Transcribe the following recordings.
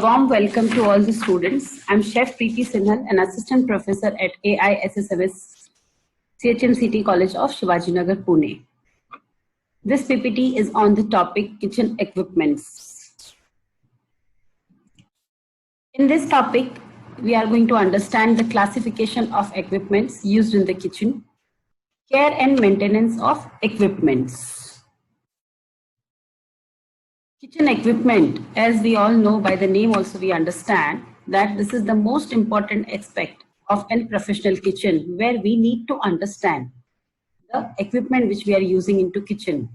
Warm welcome to all the students. I'm Chef Preeti Sinhal, an assistant professor at AISSMS CHMCT College of Shivajinagar, Pune. This PPT is on the topic kitchen equipments. In this topic, we are going to understand the classification of equipments used in the kitchen, care and maintenance of equipments. Kitchen equipment, as we all know by the name also we understand that this is the most important aspect of a professional kitchen where we need to understand the equipment which we are using into kitchen.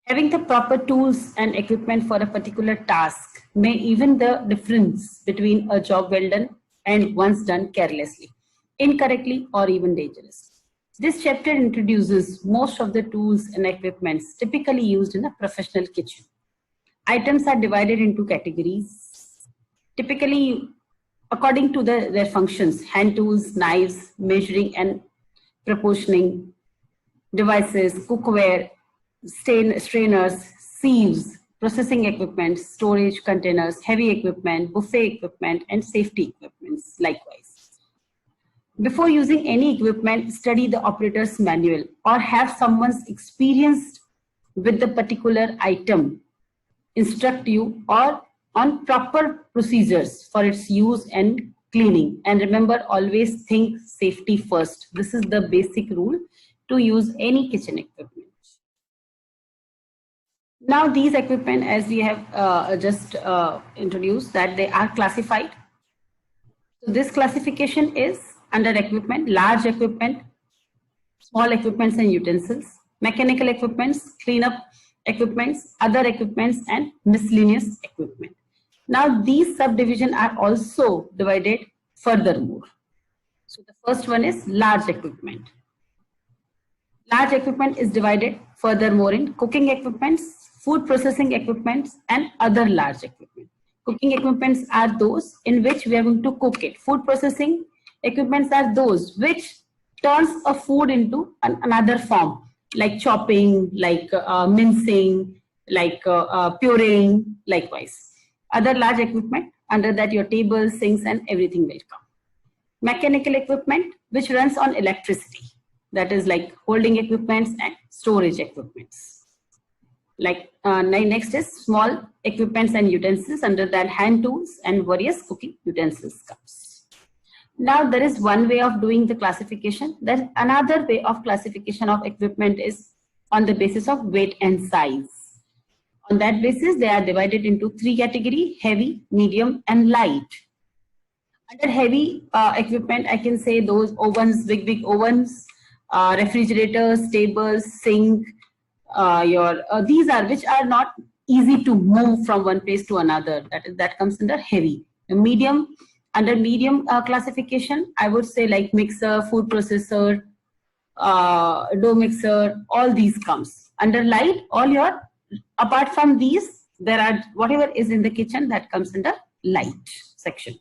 Having the proper tools and equipment for a particular task may even the difference between a job well done and once done carelessly, incorrectly or even dangerous. This chapter introduces most of the tools and equipments typically used in a professional kitchen. Items are divided into categories, typically according to their functions: hand tools, knives, measuring and proportioning devices, cookware, strainers, sieves, processing equipment, storage containers, heavy equipment, buffet equipment, and safety equipments likewise. Before using any equipment, study the operator's manual or have someone experienced with the particular item instruct you or on proper procedures for its use and cleaning. And remember, always think safety first. This is the basic rule to use any kitchen equipment. Now these equipment, as we have just introduced, that they are classified. So this classification is under equipment: large equipment, small equipments and utensils, mechanical equipments, cleanup equipments, other equipments, and miscellaneous equipment. Now these subdivisions are also divided furthermore. So the first one is large equipment. Large equipment is divided furthermore in cooking equipments, food processing equipments, and other large equipment. Cooking equipments are those in which we are going to cook it. Food processing equipments are those which turns a food into another form, like chopping, like mincing, like pureeing, likewise. Other large equipment, under that your tables, sinks, and everything will come. Mechanical equipment, which runs on electricity, that is like holding equipments and storage equipments. Like next is small equipments and utensils, under that hand tools and various cooking utensils comes. Now there is one way of doing the classification. Then another way of classification of equipment is on the basis of weight and size. On that basis, they are divided into three categories: heavy, medium, and light. Under heavy equipment, I can say those ovens, big ovens, refrigerators, tables, sink, these are which are not easy to move from one place to another. That comes under heavy. The medium, under medium classification, I would say like mixer, food processor, dough mixer, all these comes. Under light, all your, apart from these, there are whatever is in the kitchen that comes under light section.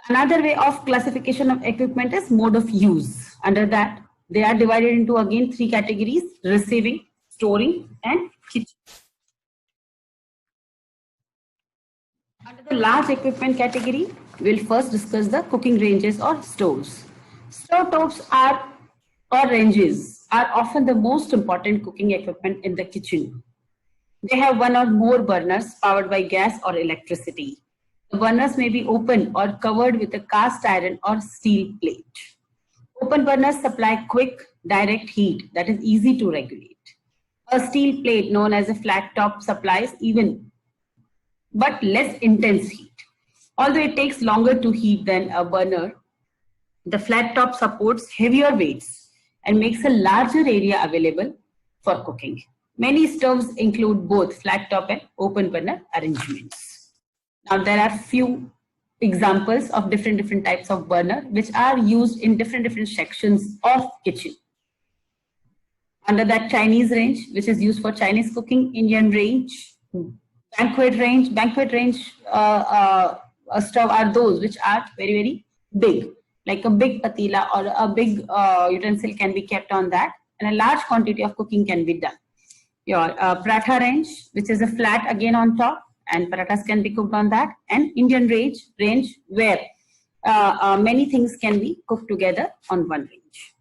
Another way of classification of equipment is mode of use. Under that, they are divided into again three categories: receiving, storing, and kitchen. Under the large equipment category, we'll first discuss the cooking ranges or stoves. Stovetops or ranges are often the most important cooking equipment in the kitchen. They have one or more burners powered by gas or electricity. The burners may be open or covered with a cast iron or steel plate. Open burners supply quick, direct heat that is easy to regulate. A steel plate known as a flat top supplies even but less intense heat. Although it takes longer to heat than a burner, the flat top supports heavier weights and makes a larger area available for cooking. Many stoves include both flat top and open burner arrangements. Now there are few examples of different types of burner which are used in different sections of kitchen. Under that, Chinese range, which is used for Chinese cooking; Indian range; banquet range stove are those which are very big, like a big patila or a big utensil can be kept on that, and a large quantity of cooking can be done. Your paratha range, which is a flat again on top, and parathas can be cooked on that, and Indian range where many things can be cooked together on one range.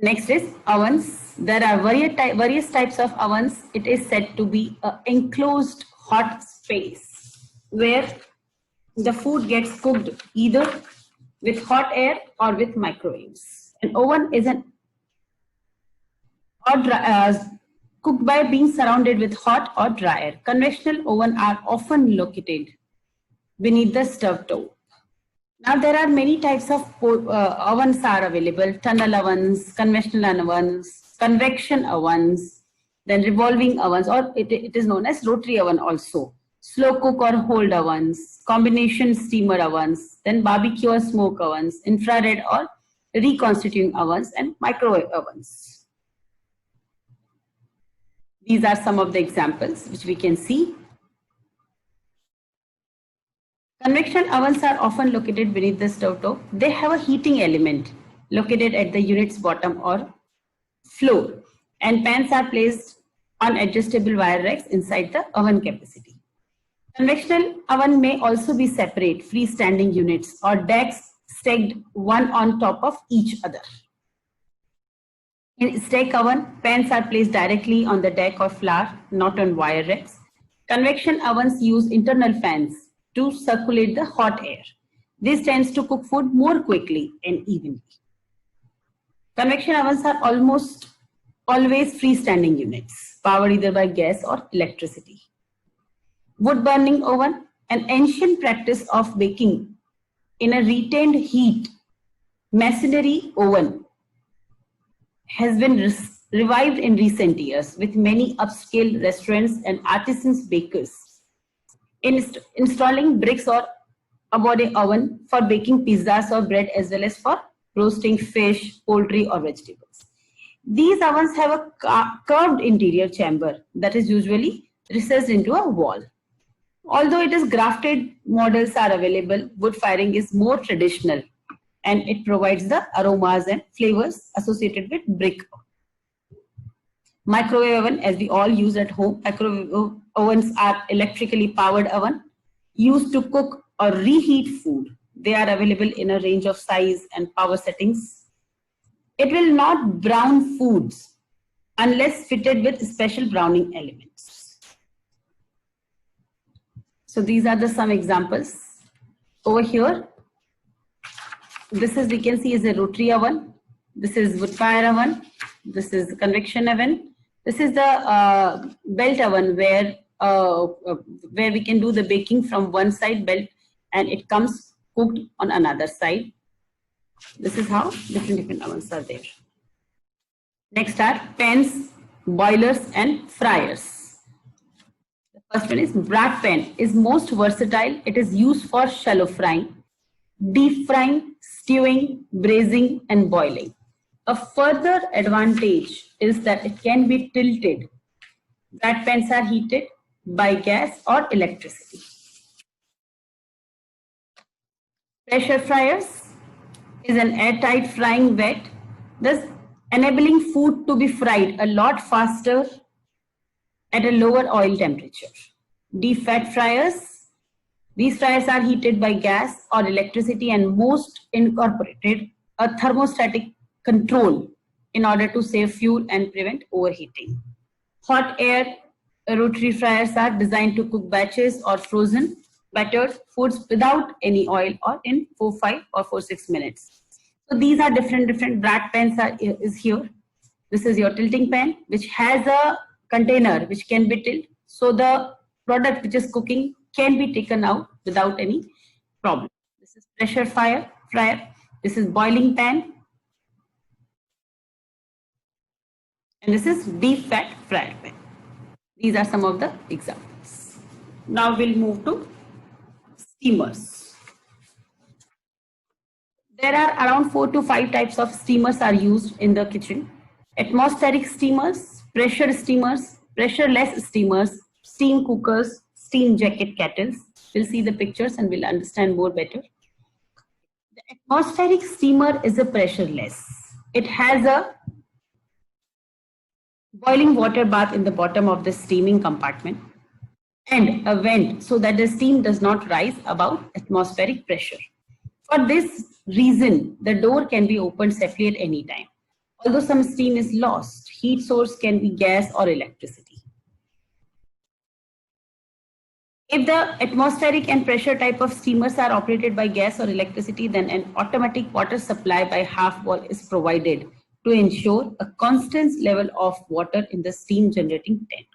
Next is ovens. There are various types of ovens. It is said to be an enclosed hot space where the food gets cooked either with hot air or with microwaves. An oven is cooked by being surrounded with hot or dry air. Conventional ovens are often located beneath the stove top. Now there are many types of ovens are available: tunnel ovens, conventional ovens, convection ovens, then revolving ovens, or it is known as rotary oven also, slow cook or hold ovens, combination steamer ovens, then barbecue or smoke ovens, infrared or reconstituting ovens, and microwave ovens. These are some of the examples which we can see. Convection ovens are often located beneath the stove top. They have a heating element located at the unit's bottom or floor, and pans are placed on adjustable wire racks inside the oven capacity. Conventional oven may also be separate freestanding units or decks stacked one on top of each other. In stack oven, pans are placed directly on the deck or floor, not on wire racks. Convection ovens use internal fans to circulate the hot air. This tends to cook food more quickly and evenly. Convection ovens are almost always freestanding units, powered either by gas or electricity. Wood burning oven, an ancient practice of baking in a retained heat masonry oven, has been revived in recent years, with many upscale restaurants and artisans bakers installing bricks or abode oven for baking pizzas or bread, as well as for roasting fish, poultry or vegetables. These ovens have a curved interior chamber that is usually recessed into a wall. Although it is grafted models are available, wood firing is more traditional, and it provides the aromas and flavors associated with brick. Microwave oven, as we all use at home, microwave ovens are electrically powered oven used to cook or reheat food. They are available in a range of size and power settings. It will not brown foods unless fitted with special browning elements. So these are some examples. Over here, this is, we can see, is a rotary oven. This is wood fire oven. This is convection oven. This is the belt oven where we can do the baking from one side belt and it comes cooked on another side. This is how different ovens are there. Next are pans, boilers and fryers. The first one is brass pan, is most versatile. It is used for shallow frying, deep frying, stewing, braising and boiling. A further advantage is that it can be tilted. Brass pans are heated by gas or electricity. Pressure fryers is an airtight frying vat, thus enabling food to be fried a lot faster at a lower oil temperature. Deep fat fryers, these fryers are heated by gas or electricity and most incorporated a thermostatic control in order to save fuel and prevent overheating. Hot air rotary fryers are designed to cook batches or frozen battered foods without any oil or in 4-5 or 4-6 minutes. So these are different brass pans is here. This is your tilting pan, which has a container which can be tilted, so the product which is cooking can be taken out without any problem. This is pressure fryer. This is boiling pan. And this is deep fat fryer pan. These are some of the examples. Now we'll move to steamers. There are around 4 to 5 types of steamers are used in the kitchen. Atmospheric steamers, pressureless steamers, steam cookers, steam jacket kettles. We'll see the pictures and we'll understand more better. The atmospheric steamer is a pressureless. It has a boiling water bath in the bottom of the steaming compartment. and a vent so that the steam does not rise above atmospheric pressure. For this reason, the door can be opened safely at any time. Although some steam is lost, heat source can be gas or electricity. If the atmospheric and pressure type of steamers are operated by gas or electricity, then an automatic water supply by half wall is provided to ensure a constant level of water in the steam generating tank.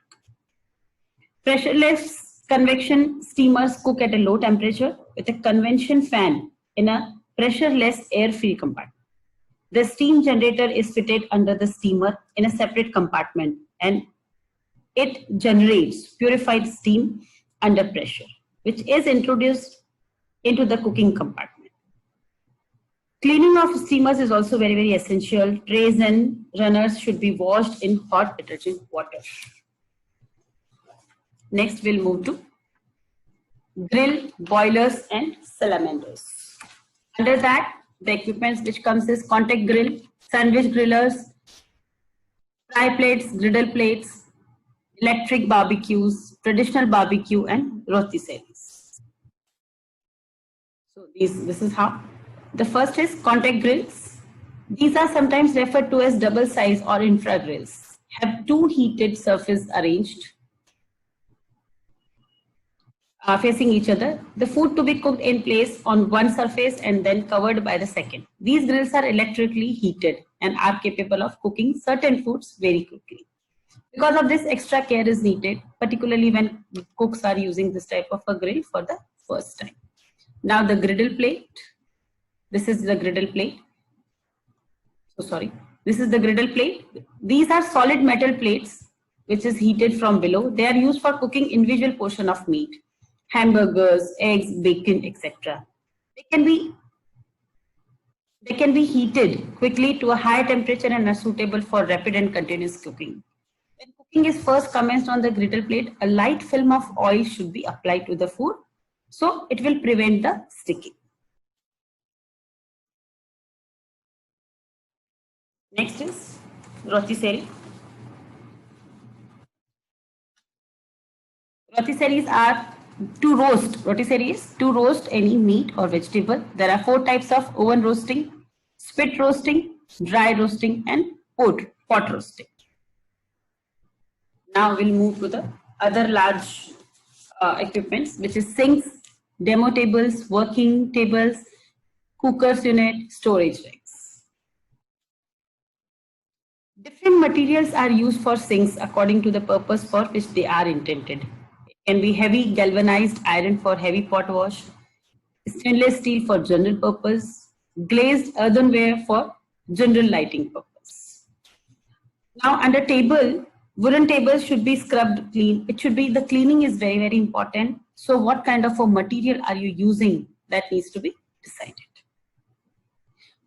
Pressureless convection steamers cook at a low temperature with a convection fan in a pressureless air-free compartment. The steam generator is fitted under the steamer in a separate compartment and it generates purified steam under pressure, which is introduced into the cooking compartment. Cleaning of steamers is also very, very essential. Trays and runners should be washed in hot detergent water. Next, we'll move to grill, boilers, and salamanders. Under that, the equipment which comes is contact grill, sandwich grillers, fry plates, griddle plates, electric barbecues, traditional barbecue, and rotisseries. So this is how. The first is contact grills. These are sometimes referred to as double size or infra grills. Have two heated surfaces arranged facing each other. The food to be cooked in place on one surface and then covered by the second. These grills are electrically heated and are capable of cooking certain foods very quickly. Because of this, extra care is needed, particularly when cooks are using this type of a grill for the first time. Now the griddle plate. This is the griddle plate. This is the griddle plate. These are solid metal plates which is heated from below. They are used for cooking individual portion of meat, hamburgers, eggs, bacon, etc. They can be heated quickly to a high temperature and are suitable for rapid and continuous cooking. When cooking is first commenced on the griddle plate, a light film of oil should be applied to the food, so it will prevent the sticking. Next is rotisserie. Rotisseries are to roast any meat or vegetable. There are 4 types of oven roasting, spit roasting, dry roasting, and pot roasting. Now we'll move to the other large equipments, which is sinks, demo tables, working tables, cookers unit, storage racks. Different materials are used for sinks according to the purpose for which they are intended. It can be heavy galvanized iron for heavy pot wash, stainless steel for general purpose, glazed earthenware for general lighting purpose. Now under table, wooden tables should be scrubbed clean. The cleaning is very, very important. So what kind of a material are you using? That needs to be decided.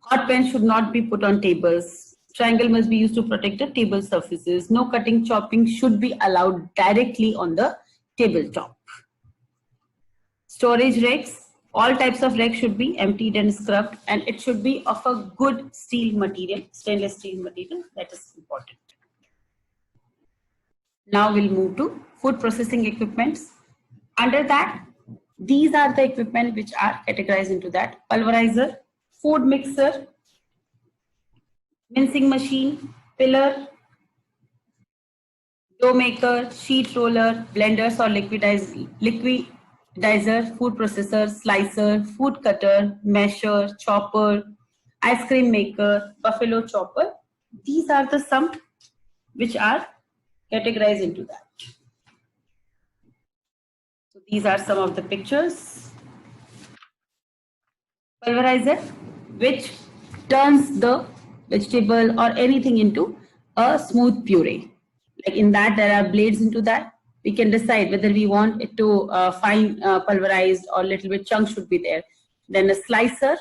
Hot pans should not be put on tables. Triangle must be used to protect the table surfaces. No cutting, chopping should be allowed directly on the tabletop. Storage racks. All types of racks should be emptied and scrubbed, and it should be of a good steel material, stainless steel material. That is important. Now we'll move to food processing equipments. Under that, these are the equipment which are categorized into that: pulverizer, food mixer, mincing machine, pillar, dough maker, sheet roller, blenders or liquidizer, food processor, slicer, food cutter, masher, chopper, ice cream maker, buffalo chopper. These are the some which are categorized into that. So these are some of the pictures. Pulverizer, which turns the vegetable or anything into a smooth puree. Like in that, there are blades into that. We can decide whether we want it to fine pulverized or little bit chunk should be there. Then a slicer,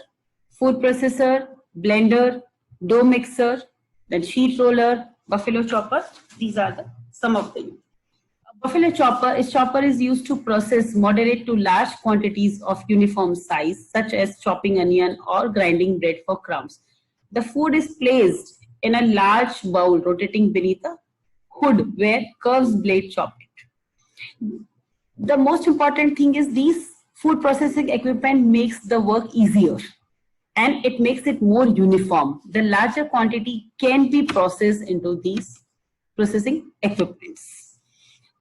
food processor, blender, dough mixer, then sheet roller, buffalo chopper. These are the some of them. A buffalo chopper is used to process moderate to large quantities of uniform size, such as chopping onion or grinding bread for crumbs. The food is placed in a large bowl rotating beneath a hood where curved blade chop it. the most important thing is these food processing equipment makes the work easier and it makes it more uniform. The larger quantity can be processed into these processing equipments.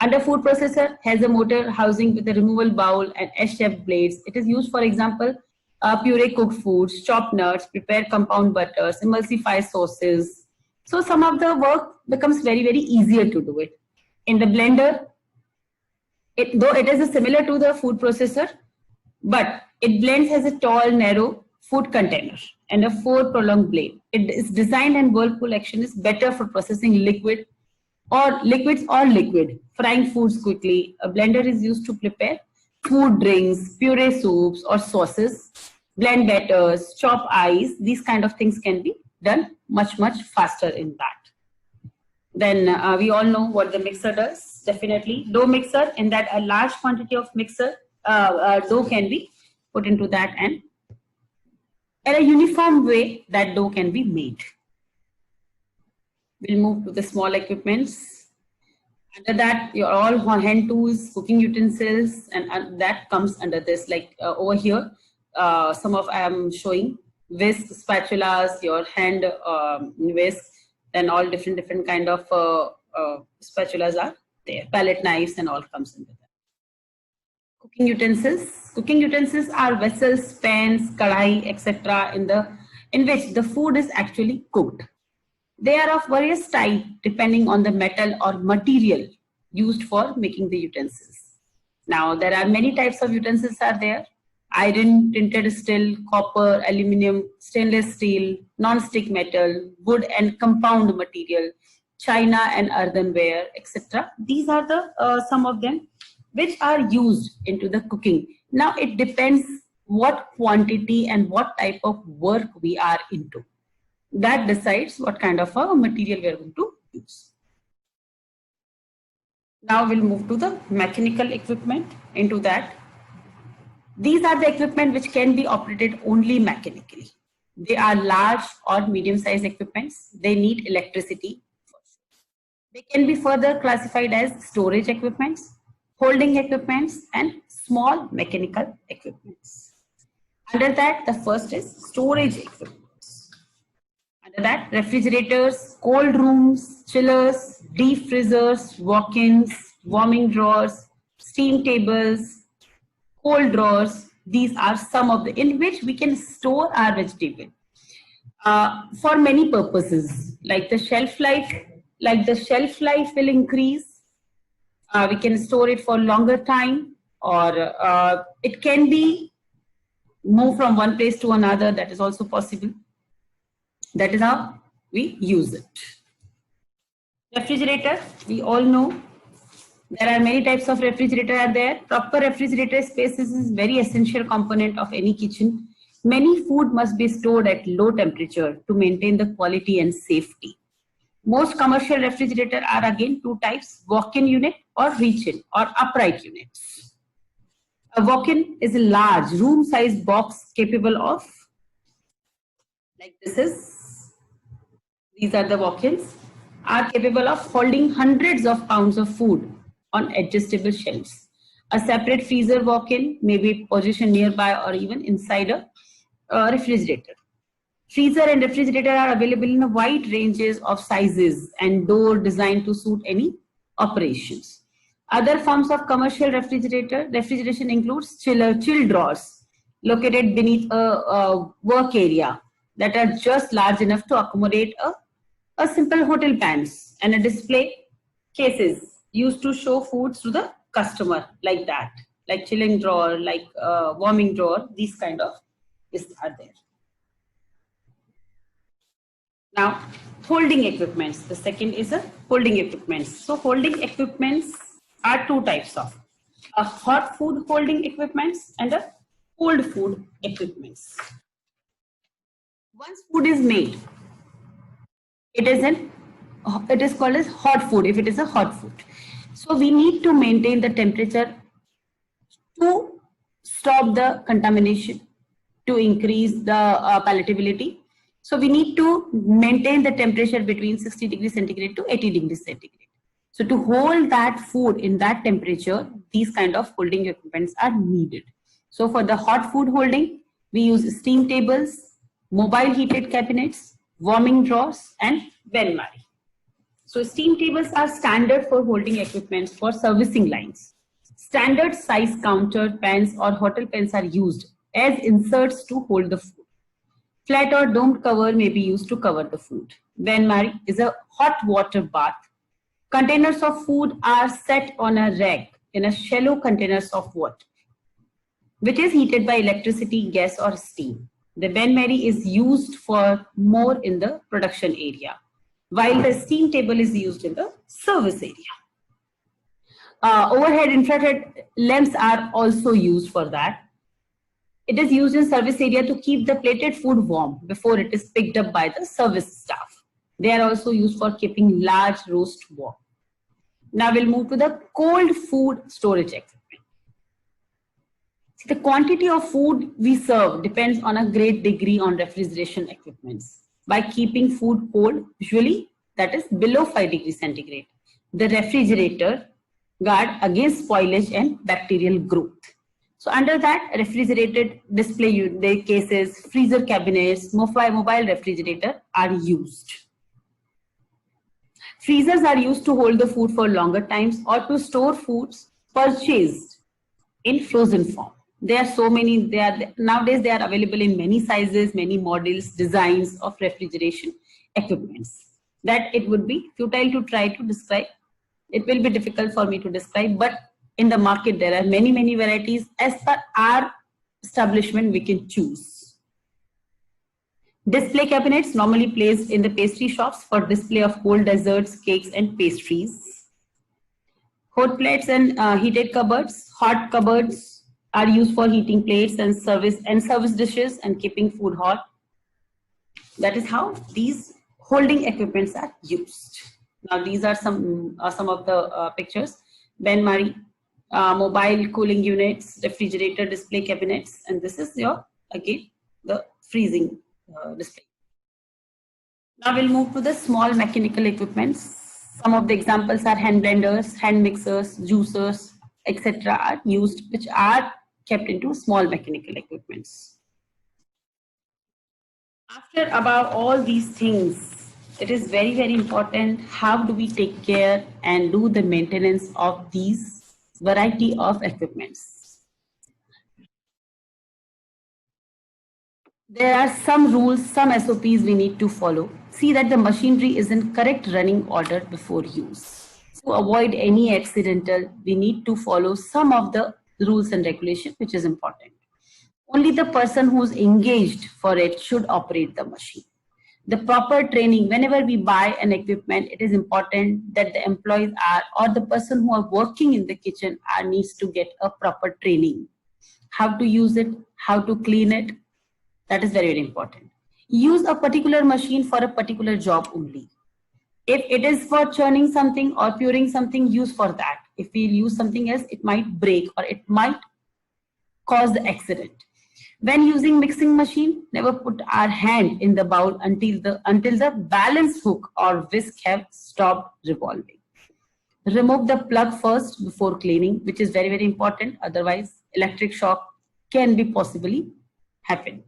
Under food processor has a motor housing with a removable bowl and S-shaped blades. It is used, for example, puree cooked foods, chop nuts, prepare compound butters, emulsify sauces. So some of the work becomes very, very easier to do it. In the blender, though it is similar to the food processor, but it blends as a tall, narrow food container and a 4 prolonged blade. It is designed and whirlpool action is better for processing liquids or liquid, frying foods quickly. A blender is used to prepare food drinks, puree soups or sauces, blend batters, chop ice. These kind of things can be done much, much faster in that. Then we all know what the mixer does. Definitely dough mixer, in that a large quantity of dough can be put into that, and in a uniform way that dough can be made. We'll move to the small equipments. Under that, your all hand tools, cooking utensils, and that comes under this. Like over here, some of I am showing whisk, spatulas, your hand whisk, then all different kind of spatulas are there. Palette knives and all comes into that. Cooking utensils. Cooking utensils are vessels, pans, kadai, etc. in which the food is actually cooked. They are of various type depending on the metal or material used for making the utensils. Now there are many types of utensils are there. Iron, tinted steel, copper, aluminum, stainless steel, non-stick metal, wood and compound material, china and earthenware, etc. These are the some of them which are used into the cooking. Now it depends what quantity and what type of work we are into. That decides what kind of a material we are going to use. Now we'll move to the mechanical equipment into that. These are the equipment which can be operated only mechanically. They are large or medium-sized equipments. They need electricity. They can be further classified as storage equipments, holding equipments, and small mechanical equipments. Under that, the first is storage equipments. Under that, refrigerators, cold rooms, chillers, deep freezers, walk-ins, warming drawers, steam tables, cold drawers. These are some of the in which we can store our vegetable for many purposes, like the shelf life. Like the shelf life will increase, we can store it for longer time, or it can be moved from one place to another. That is also possible. That is how we use it. Refrigerator, we all know there are many types of refrigerator are there. Proper refrigerator space is very essential component of any kitchen. Many food must be stored at low temperature to maintain the quality and safety. Most commercial refrigerators are again two types: walk-in unit or reach-in or upright units. A walk-in is a large room-sized box capable of, like these are the walk-ins, are capable of holding hundreds of pounds of food on adjustable shelves. A separate freezer walk-in may be positioned nearby or even inside a refrigerator. Freezer and refrigerator are available in a wide ranges of sizes and door designed to suit any operations. Other forms of commercial refrigeration includes chill drawers located beneath a work area that are just large enough to accommodate a simple hotel pans, and a display cases used to show foods to the customer, like that, like chilling drawer, like warming drawer. These kind of are there. Now, holding equipments. The second is a holding equipments. So holding equipments are two types of: a hot food holding equipments and a cold food equipments. Once food is made, it is called as hot food if it is a hot food. So we need to maintain the temperature to stop the contamination, to increase the palatability. So we need to maintain the temperature between 60 degrees centigrade to 80 degrees centigrade. So to hold that food in that temperature, these kind of holding equipments are needed. So for the hot food holding, we use steam tables, mobile heated cabinets, warming drawers, and bain-marie. So steam tables are standard for holding equipments for servicing lines. Standard size counter pans or hotel pans are used as inserts to hold the food. Flat or domed cover may be used to cover the food. Bain-marie is a hot water bath. Containers of food are set on a rack in a shallow containers of water, which is heated by electricity, gas, or steam. The bain-marie is used for more in the production area, while the steam table is used in the service area. Overhead infrared lamps are also used for that. It is used in service area to keep the plated food warm before it is picked up by the service staff. They are also used for keeping large roast warm. Now we'll move to the cold food storage equipment. The quantity of food we serve depends on a great degree on refrigeration equipments. By keeping food cold, usually that is below 5 degrees centigrade, the refrigerator guard against spoilage and bacterial growth. So under that, refrigerated display cases, freezer cabinets, mobile refrigerator are used. Freezers are used to hold the food for longer times or to store foods purchased in frozen form. There are so many, nowadays they are available in many sizes, many models, designs of refrigeration equipments that it would be futile to try to describe. It will be difficult for me to describe, but in the market there are many varieties. As per our establishment, we can choose. Display cabinets normally placed in the pastry shops for display of cold desserts, cakes, and pastries. Hot plates and heated cupboards. Hot cupboards are used for heating plates and service dishes and keeping food hot. That is how these holding equipments are used. Now these are some of the pictures. bain-marie, mobile cooling units, refrigerator display cabinets, and this is your again the freezing display. Now we'll move to the small mechanical equipments. Some of the examples are hand blenders, hand mixers, juicers, etc. are used, which are kept into small mechanical equipments. After about all these things, it is very important how do we take care and do the maintenance of these variety of equipments. There are some rules, some SOPs we need to follow. See that the machinery is in correct running order before use. To avoid any accidental, we need to follow some of the rules and regulations, which is important. Only the person who's engaged for it should operate the machine. The proper training, whenever we buy an equipment, it is important that the employees are, or the person who are working in the kitchen needs to get a proper training. How to use it, how to clean it, that is very important. Use a particular machine for a particular job only. If it is for churning something or puring something, use for that. If we use something else, it might break or it might cause the accident. When using mixing machine, never put our hand in the bowl until the balance hook or whisk have stopped revolving. Remove the plug first before cleaning, which is very important. Otherwise, electric shock can be possibly happen.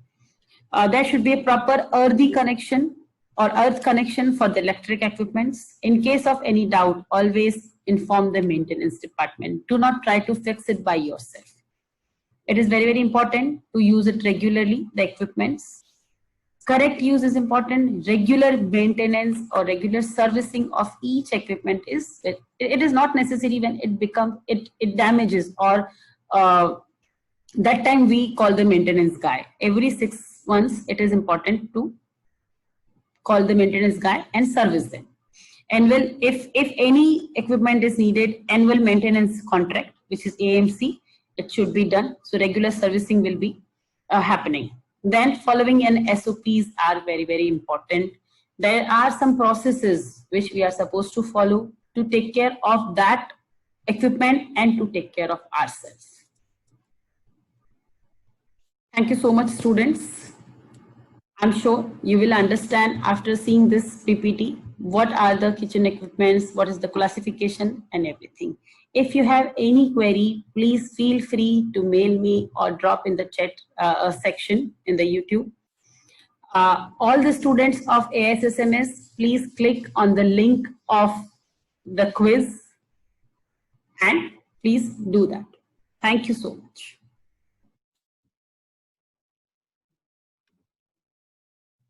There should be a proper earth connection for the electric equipments. In case of any doubt, always inform the maintenance department. Do not try to fix it by yourself. It is very important to use it regularly, the equipments. Correct use is important. Regular maintenance or regular servicing of each equipment is, it is not necessary when it damages or that time we call the maintenance guy. Every 6 months, it is important to call the maintenance guy and service them. And if any equipment is needed, annual maintenance contract, which is AMC, it should be done. So regular servicing will be happening. Then following an SOPs are very important. There are some processes which we are supposed to follow to take care of that equipment and to take care of ourselves. Thank you so much, students. I'm sure you will understand after seeing this PPT, what are the kitchen equipments, what is the classification and everything. If you have any query, please feel free to mail me or drop in the chat section in the YouTube. All the students of AISSMS, please click on the link of the quiz and please do that. Thank you so much.